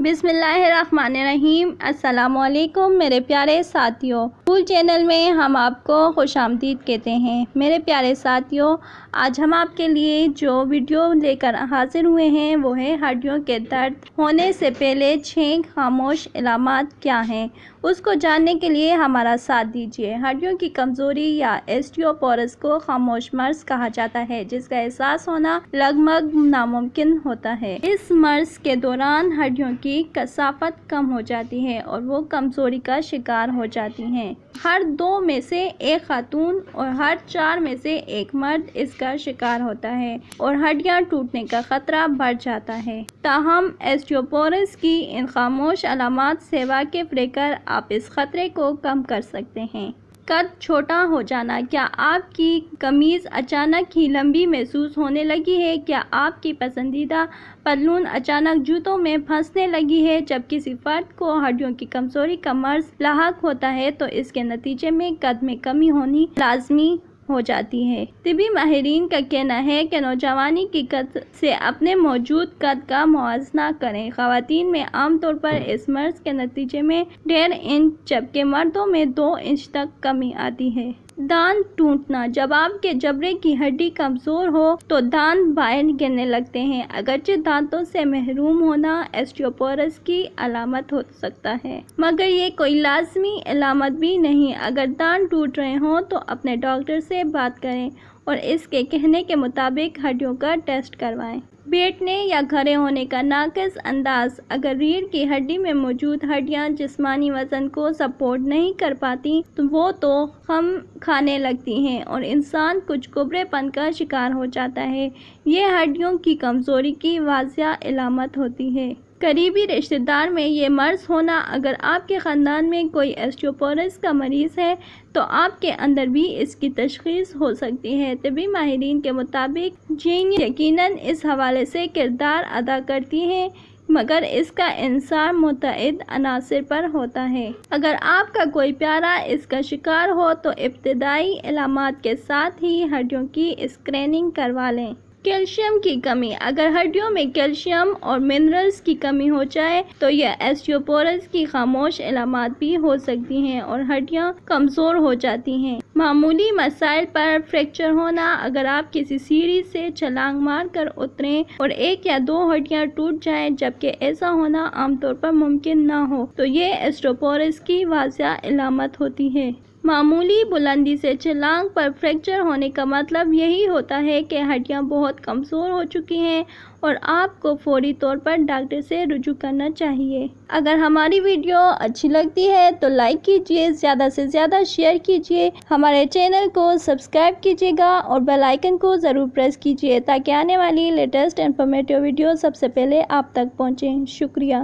بسم اللہ الرحمن الرحیم۔ السلام علیکم میرے پیارے ساتھیوں، پھول چینل میں ہم آپ کو خوش آمدید کہتے ہیں۔ میرے پیارے ساتھیوں، آج ہم آپ کے لیے جو ویڈیو لے کر حاضر ہوئے ہیں وہ ہے ہڈیوں کے درد ہونے سے پہلے 6 خاموش علامات کیا ہیں، اس کو جاننے کے لیے ہمارا ساتھ دیجیے۔ ہڈیوں کی کمزوری یا اسٹیوپورس کو خاموش مرض کہا جاتا ہے، جس کا احساس ہونا لگ بھگ ناممکن ہوتا ہے۔ اس مرض کے دوران ہڈیوں کی کثافت کم ہو جاتی ہے اور وہ کمزوری کا شکار ہو جاتی ہیں۔ ہر 2 میں سے 1 خاتون اور ہر 4 میں سے 1 مرد اس کا شکار ہوتا ہے اور ہڈیاں ٹوٹنے کا خطرہ بڑھ جاتا ہے۔ تاہم اسٹیوپورس کی ان خاموش علامات سے واقف رہ کر آپ اس خطرے کو کم کر سکتے ہیں۔ قد چھوٹا ہو جانا۔ کیا آپ کی قمیض اچانک ہی لمبی محسوس ہونے لگی ہے؟ کیا آپ کی پسندیدہ پتلون اچانک جوتوں میں پھنسنے لگی ہے؟ جب کسی فرد کو ہڈیوں کی کمزوری کا مرض لاحق ہوتا ہے تو اس کے نتیجے میں قد میں کمی ہونی لازمی ہو جاتی ہے۔ طبی ماہرین کا کہنا ہے کہ نوجوانی کی قد سے اپنے موجود قد کا موازنہ کریں۔ خواتین میں عام طور پر اس مرض کے نتیجے میں 1.5 انچ جبکہ مردوں میں 2 انچ تک کمی آتی ہے۔ دانت ٹوٹنا۔ جب آپ کے جبڑے کی ہڈی کمزور ہو تو دانت باہر گرنے لگتے ہیں۔ اگرچہ دانتوں سے محروم ہونا اسٹیوپورس کی علامت ہو سکتا ہے، مگر یہ کوئی لازمی علامت بھی نہیں۔ اگر دانت ٹوٹ رہے ہوں تو اپنے ڈاکٹر سے بات کریں اور اس کے کہنے کے مطابق ہڈیوں کا ٹیسٹ کروائیں۔ بیٹھنے یا کھڑے ہونے کا ناقص انداز۔ اگر ریڑھ کی ہڈی میں موجود ہڈیاں جسمانی وزن کو سپورٹ نہیں کر پاتی تو وہ خم کھانے لگتی ہیں اور انسان کچھ کبرے پن کا شکار ہو جاتا ہے۔ یہ ہڈیوں کی کمزوری کی واضح علامت ہوتی ہے۔ قریبی رشتہ دار میں یہ مرض ہونا۔ اگر آپ کے خاندان میں کوئی اسٹیوپورس کا مریض ہے تو آپ کے اندر بھی اس کی تشخیص ہو سکتی ہے۔ طبی ماہرین کے مطابق جینز یقیناً اس حوالے سے کردار ادا کرتی ہیں، مگر اس کا انحصار متعدد عناصر پر ہوتا ہے۔ اگر آپ کا کوئی پیارا اس کا شکار ہو تو ابتدائی علامات کے ساتھ ہی ہڈیوں کی اسکریننگ کروا لیں۔ کیلشیم کی کمی۔ اگر ہڈیوں میں کیلشیم اور منرلز کی کمی ہو جائے تو یہ اسٹیوپورس کی خاموش علامات بھی ہو سکتی ہیں اور ہڈیاں کمزور ہو جاتی ہیں۔ معمولی مسائل پر فریکچر ہونا۔ اگر آپ کسی سیڑھی سے چھلانگ مار کر اتریں اور 1 یا 2 ہڈیاں ٹوٹ جائیں جبکہ ایسا ہونا عام طور پر ممکن نہ ہو تو یہ اسٹیوپورس کی واضح علامت ہوتی ہے۔ معمولی بلندی سے چھلانگ پر فریکچر ہونے کا مطلب یہی ہوتا ہے کہ ہڈیاں بہت کمزور ہو چکی ہیں اور آپ کو فوری طور پر ڈاکٹر سے رجوع کرنا چاہیے۔ اگر ہماری ویڈیو اچھی لگتی ہے تو لائک کیجیے، زیادہ سے زیادہ شیئر کیجیے، ہمارے چینل کو سبسکرائب کیجیے گا اور بیل آئیکن کو ضرور پریس کیجیے تاکہ آنے والی لیٹسٹ انفارمیٹیو ویڈیو سب سے پہلے آپ تک پہنچیں۔ شکریہ۔